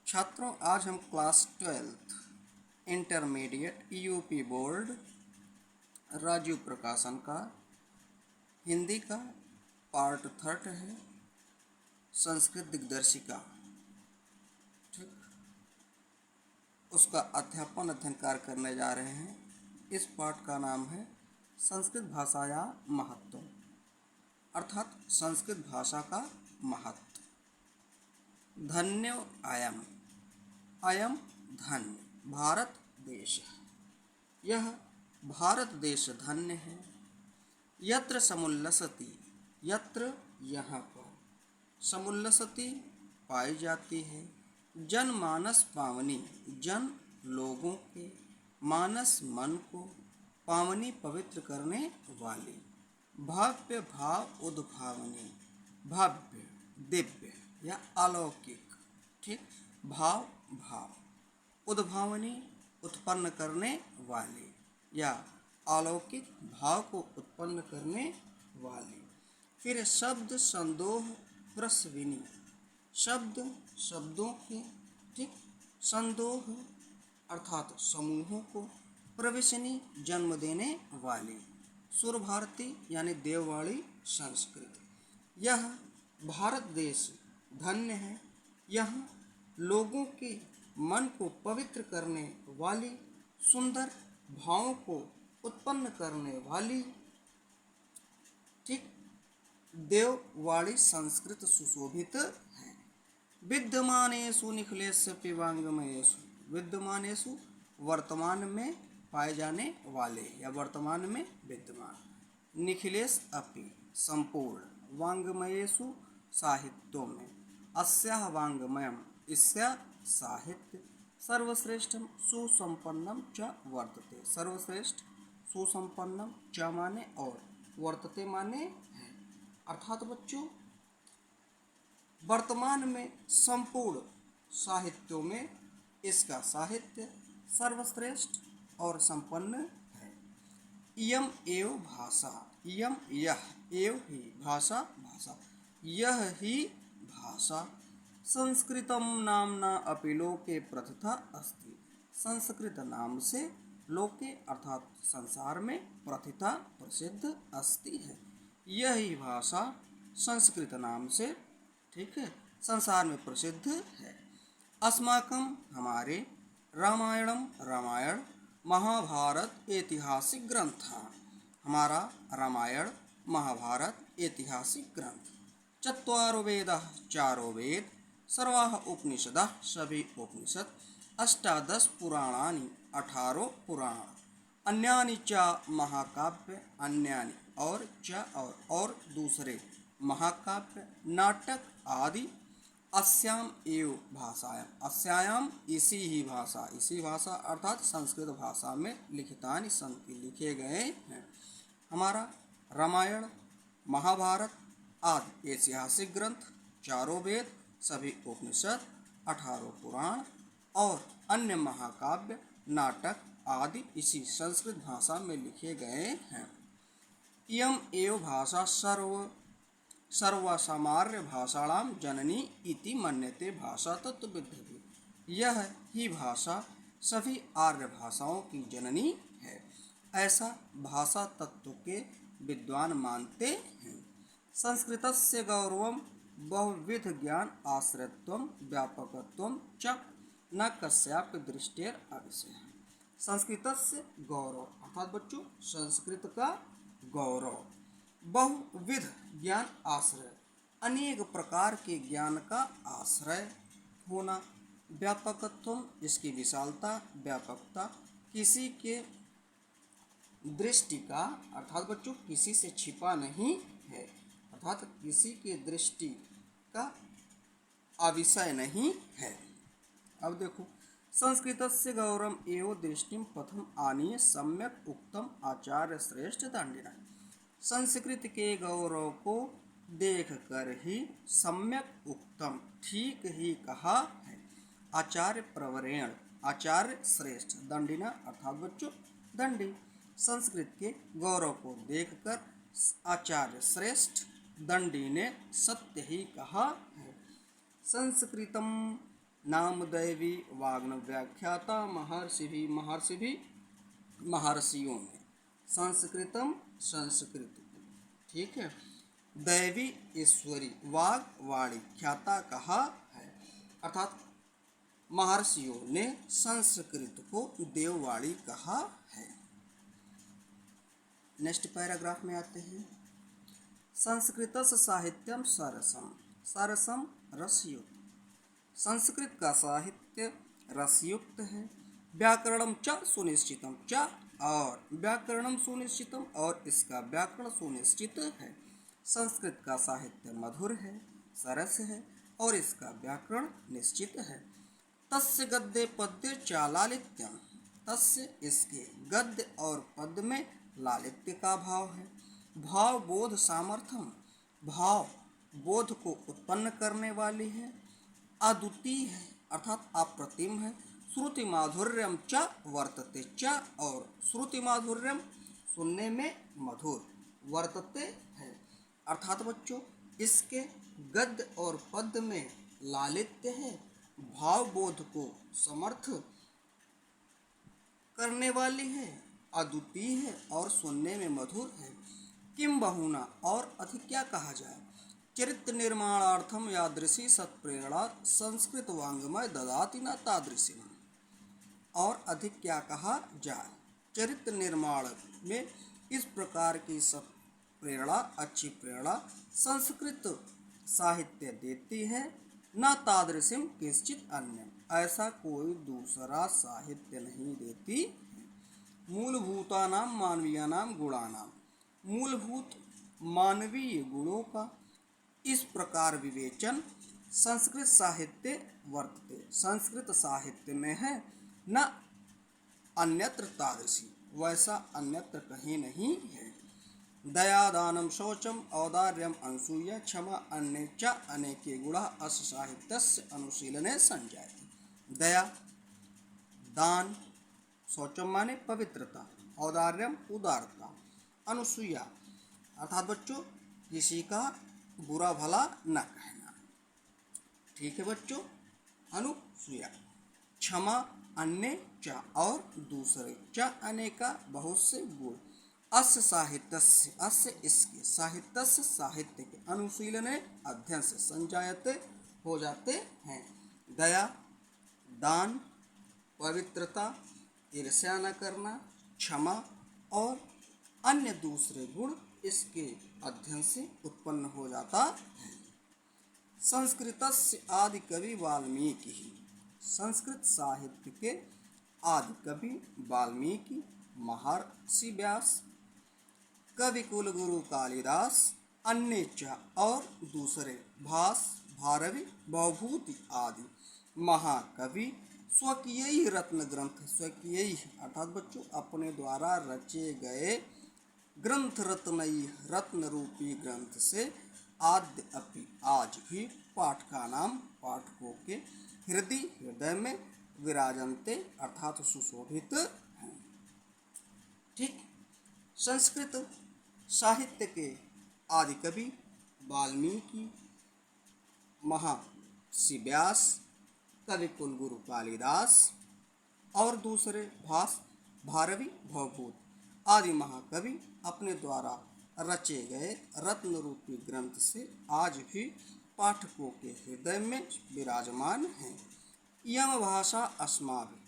छात्रों, आज हम class 12th intermediate UP board Rajeev Prakashan का हिंदी का पार्ट 3 है, संस्कृत दिग्दर्शिका। ठीक, उसका अध्यापन अध्ययन कार्य करने जा रहे हैं। इस पाठ का नाम है संस्कृत भाषा या महत्व, अर्थात संस्कृत भाषा का महत्व। धन्यो अयम, अयम धन्य भारत देश, यह भारत देश धन्य है। यत्र समुल्लसति, यत्र यहाँ पर, समुल्लसति पाई जाती है। जन मानस पावनी, जन लोगों के, मानस मन को, पावनी पवित्र करने वाली। भव्य भाव उद्भावनी, भव्य दिव्य या अलौकिक। ठीक, भाव भाव, उद्भावनी उत्पन्न करने वाली या अलौकिक भाव को उत्पन्न करने वाली। फिर शब्द संदोह प्रसविनी, शब्द शब्दों के, ठीक, संदोह अर्थात समूहों को, प्रवेशनी जन्म देने वाली। सुर भारती यानी देववाणी संस्कृत, यह भारत देश धन्य है। यहाँ लोगों के मन को पवित्र करने वाली, सुंदर भावों को उत्पन्न करने वाली, ठीक, देववाणी संस्कृत सुशोभित है। विद्यमानेषु निखिलेषु वाङ्मयेषु, विद्यमानेषु वर्तमान में पाए जाने वाले या वर्तमान में विद्यमान, निखिलेश अपि संपूर्ण, वाङ्मयेषु साहित्यों में, अस्याः वाङ्मयम् इसका साहित्य, सर्वश्रेष्ठम सुसंपन्नम च वर्तते, सर्वश्रेष्ठ सुसंपन्नम च माने और, वर्तते माने है। अर्थात बच्चों, वर्तमान में संपूर्ण साहित्यों में इसका साहित्य सर्वश्रेष्ठ और संपन्न है। इयम एव भाषा, इयम यह, एव ही भाषा, भाषा यह ही भाषा। संस्कृतम नामना अपि लोके प्रथिता अस्ति, संस्कृत नाम से लोके अर्थात संसार में प्रथिता प्रसिद्ध अस्ति है। यही भाषा संस्कृत नाम से, ठीक है, संसार में प्रसिद्ध है। अस्माकं हमारे, रामायणम रामायण, महाभारत ऐतिहासिक ग्रंथ, हमारा रामायण महाभारत ऐतिहासिक ग्रंथ। चत्वारो वेदाः, चारों वेद, सर्वाः उपनिषदः सभी उपनिषद, अष्टादश पुराणानि 18 पुराण, अन्यानि च महाकाव्य, अन्यानि और च और दूसरे महाकाव्य, नाटक आदि। अस्याम एव भाषायाम, अस्यायाम इसी ही भाषा, इसी भाषा अर्थात संस्कृत भाषा में लिखितानि सन्ति लिखे गए हैं। हमारा रामायण महाभारत आदि ऐतिहासिक ग्रंथ, चारों वेद, सभी उपनिषद, 18 पुराण और अन्य महाकाव्य, नाटक आदि इसी संस्कृत भाषा में लिखे गए हैं। इयम एव भाषा सर्वसामान्य भाषाणां जननी इति मन्यते भाषा तत्वविद्भिः, यह ही भाषा सभी आर्य भाषाओं की जननी है, ऐसा भाषा तत्व के विद्वान मानते हैं। संस्कृतस्य गौरवं बहुविध ज्ञान आश्रयत्वं व्यापकत्वं च न कस्यापि दृष्टेर अविषयः। संस्कृतस्य गौरव अर्थात बच्चों संस्कृत का गौरव, बहुविध ज्ञान आश्रय, अनेक प्रकार के ज्ञान का आश्रय होना, व्यापकत्व इसकी विशालता, व्यापकता, किसी के दृष्टि का अर्थात बच्चों किसी से छिपा नहीं है, अर्थात किसी के दृष्टि का अविषय नहीं है। अब देखो, संस्कृतस्य गौरवम् एव दृष्टिं प्रथम आनीय सम्यक उक्तम आचार्य श्रेष्ठ दंडिना, संस्कृत के गौरव को देख कर ही सम्यक उक्तम ठीक ही कहा है, आचार्य प्रवरेण आचार्य श्रेष्ठ, दंडिना अर्थात बच्चों दंडी, संस्कृत के गौरव को देखकर आचार्य श्रेष्ठ दंडी ने सत्य ही कहा है। संस्कृतम नामदैवी वाग्न व्याख्याता महर्षियों ने संस्कृतम संस्कृत को, ठीक है, दैवी ईश्वरी वाग वाणी ख्याता कहा है, अर्थात महर्षियों ने संस्कृत को देववाणी कहा है। नेक्स्ट पैराग्राफ में आते हैं। संस्कृतस्य साहित्यम सरसम, सरसम रसयुक्त, संस्कृत का साहित्य रसयुक्त है। व्याकरणम च सुनिश्चितम, च और व्याकरणम सुनिश्चितम और इसका व्याकरण सुनिश्चित है। संस्कृत का साहित्य मधुर है, सरस है और इसका व्याकरण निश्चित है। तस्य गद्य पद्य च लालित्यम, तस्य इसके गद्य और पद्य में लालित्य का भाव है। भाव बोध सामर्थ्यम, भाव बोध को उत्पन्न करने वाली है। अद्वितीय है अर्थात अप्रतिम है। श्रुति माधुर्यम च वर्तते, च और श्रुति माधुर्यम सुनने में मधुर, वर्तते है अर्थात बच्चों इसके गद्य और पद्य में लालित्य है, भाव बोध को समर्थ करने वाली है, अद्वितीय है और सुनने में मधुर है। किम बहुना और अधिक क्या कहा जाए। चरित्र निर्माणार्थम यादृशी सत्प्रेरणा संस्कृत वांग्मय ददाति न तादृशी, और अधिक क्या कहा जाए। चरित्र निर्माण में इस प्रकार की सत्प्रेरणा, अच्छी प्रेरणा संस्कृत साहित्य देती है। न तादृशिम किंचित अन्य, ऐसा कोई दूसरा साहित्य नहीं देती। मूलभूतानाम मानवीयानाम गुणानाम, मूलभूत मानवीय गुणों का इस प्रकार विवेचन संस्कृत साहित्य वर्तते, संस्कृत साहित्य में है। न अन्यत्र तादृशी, वैसा अन्यत्र कहीं नहीं है। दया दानम शौचम औदार्यम अनसूया क्षमा अन्य च अनेके गुणा अस्य साहित्यस्य अनुशीलने संजायते। दया, दान, शौचम माने पवित्रता, औदार्यम उदारता, अनुसूया अर्थात बच्चों किसी का बुरा भला न कहना, ठीक है बच्चों, अनुसूया। क्षमा अन्य च और दूसरे, च अनेका बहुत से गुण, अस्य साहित्यस्य, अस्य इसके, साहित्यस्य साहित्य के, अनुशीलने अध्ययन से, संजायते हो जाते हैं। दया, दान, पवित्रता, ईर्ष्या न करना, क्षमा और अन्य दूसरे गुण इसके अध्ययन से उत्पन्न हो जाता है। संस्कृतस्य आदि कवि वाल्मीकि, संस्कृत साहित्य के आदि कवि वाल्मीकि, महर्षि व्यास, कवि कुलगुरु कालिदास, अन्य च और दूसरे, भास, भारवी, भवभूति आदि महाकवि, स्वकीय रत्न ग्रंथ, स्वकीय अर्थात बच्चों अपने द्वारा रचे गए ग्रंथ, रत्न रूपी ग्रंथ से आद्य अपि आज भी पाठका नाम, पाठकों के हृदय में विराजनते अर्थात सुशोभित हैं। ठीक, संस्कृत साहित्य के आदि कवि वाल्मीकि, महर्षि व्यास, कवि कुलगुरु कालिदास और दूसरे भास, भारवी, भवभूत आदि महाकवि अपने द्वारा रचे गए रत्न रूपी ग्रंथ से आज भी पाठकों के हृदय में विराजमान हैं। यम भाषा अस्माभि,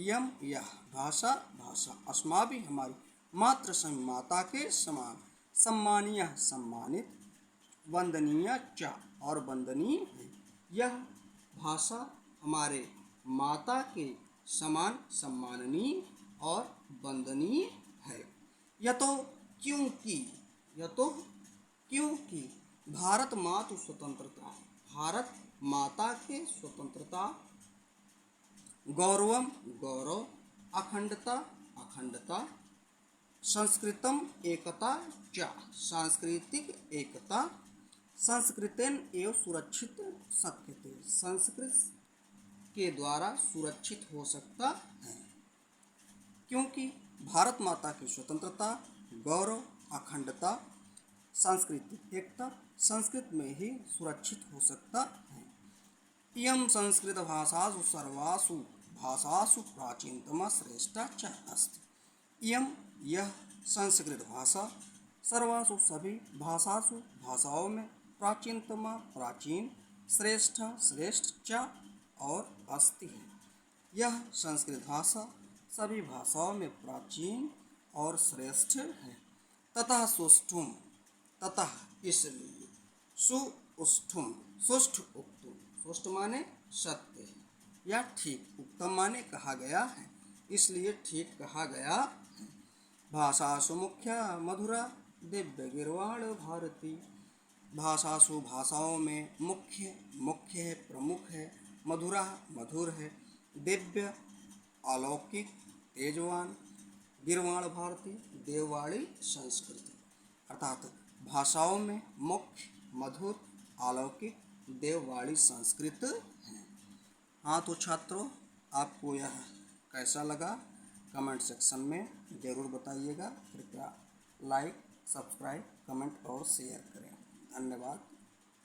यम यह भाषा, भाषा अस्माभि हमारी मात्र माता के समान, सम्मानीय सम्मानित, वंदनीय च और वंदनीय है। यह भाषा हमारे माता के समान सम्माननीय और वंदनीय है। यह तो क्योंकि भारत मातु स्वतंत्रता, भारत माता के स्वतंत्रता, गौरवम गौरव, अखंडता अखंडता, संस्कृतम एकता च सांस्कृतिक एकता, संस्कृतेन एवं सुरक्षित शक्यते, संस्कृत के द्वारा सुरक्षित हो सकता है। क्योंकि भारत माता की स्वतंत्रता, गौरव, अखंडता, सांस्कृतिक एकता संस्कृत में ही सुरक्षित हो सकता है। इयं संस्कृतभाषासु सर्वासु भाषासु प्राचीनतमा श्रेष्ठा च अस्ति। इयं यह संस्कृत भाषा सर्वासु सभी भाषाओं में प्राचीनतमा प्राचीन श्रेष्ठ श्रेष्ठ च और अस्ति है। यह संस्कृत भाषा सभी भाषाओं में प्राचीन और श्रेष्ठ है। ततः सुष्ठुम ततः इसलिए सुष्ठुम सुष्ठ उक्तुम सुष्ठ माने सत्य है या ठीक, उत्तम माने कहा गया है, इसलिए ठीक कहा गया है। भाषासु मुख्या मधुरा दिव्य गिरवाण भारती। भाषासु भाषाओं में मुख्य है, प्रमुख है, मधुरा मधुर है, दिव्य अलौकिक तेजवान, गिरवाण भारती देववाणी संस्कृति। अर्थात भाषाओं में मुख्य मधुर अलौकिक देववाणी संस्कृत है। हाँ तो छात्रों, आपको यह कैसा लगा कमेंट सेक्शन में ज़रूर बताइएगा। कृपया लाइक, सब्सक्राइब, कमेंट और शेयर करें। धन्यवाद।